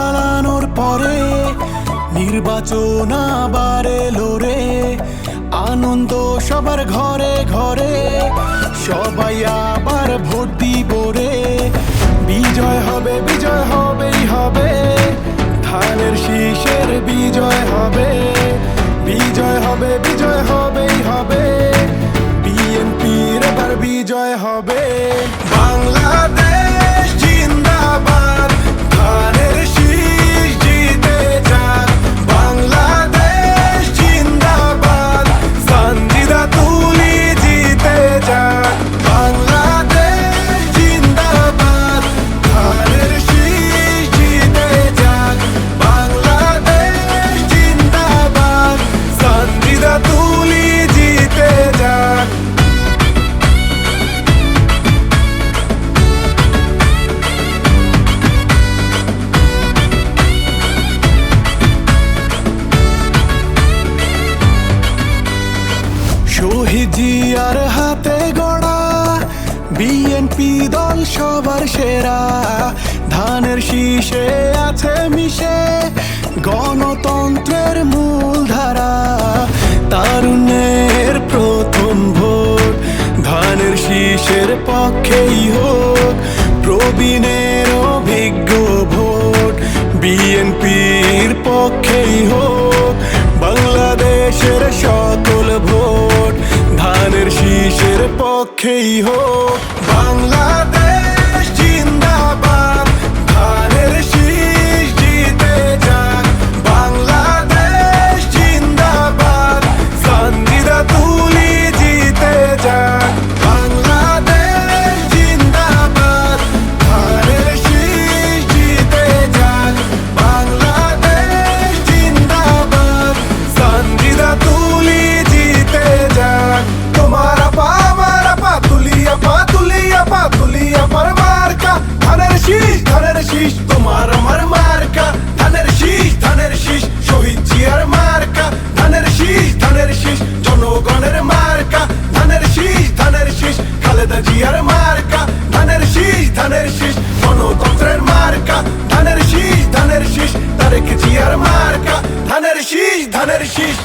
পালানোর পরে নির্বাচন আবার এলো রে। আনন্দ সবার ঘরে ঘরে, সবাই আবার ভোট দিব রে। বিজয় হবে, বিজয় হবেই হবে, ধানের শীষের বিজয় হবে। বিজয় হবে, বিজয় হবেই হবে, বিএনপির এবার বিজয় হবে। বাংলাদেশ জিন্দাবাদ, ধানের শীষ জিতে যাক। বাংলাদেশ জিন্দাবাদ, সানজিদা তুলি জিতে যাক। বাংলাদেশ জিন্দাবাদ, ধানের শীষ জিতে যাক। বাংলাদেশ জিন্দাবাদ, সানজিদা তুলি জিতে যাক। শহীদ জিয়ার হাতে গড়া বিএনপি দল সবার সেরা। ধানের শীষে আছে মিশে গণতন্ত্রের মূলধারা। তারুণ্যের প্রথম ভোট ধানের শীষের পক্ষেই হোক। প্রবীণের অভিজ্ঞ ভোট বিএনপির পক্ষেই হোক। বাংলাদেশের সকল ভোট ধানের শীষের পক্ষেই হোক। বাংলাদেশ জিন্দাবাদ, ধানের শীষ জিতে যাক। বাংলাদেশ জিন্দাবাদ, সানজিদা তুলি জিতে যাক। বাংলাদেশ জিন্দাবাদ, ধানের শীষ জিতে যাক। বাংলাদেশ জিন্দাবাদ, সানজিদা তুলি জিতে যাক। তোমার আপা আমার আপা, তুলি আপা তুলি আপা, তুলি আপার মার্কা ধানের শীষ, ধানের শীষ। তোমার আমার মার্কা ধানের শীষ, ধানের শীষ। শহীদ জিয়ার মার্কা ধানের শীষ, ধানের শীষ। জনগণের মার্কা ধানের শীষ, ধানের শীষ। খালেদা জিয়ার মার্কা ধানের শীষ, ধানের শীষ। গণতন্ত্রের মার্কা ধানের শীষ, ধানের শীষ। তারেক জিয়ার মার্কা ধানের শীষ, ধানের শীষ।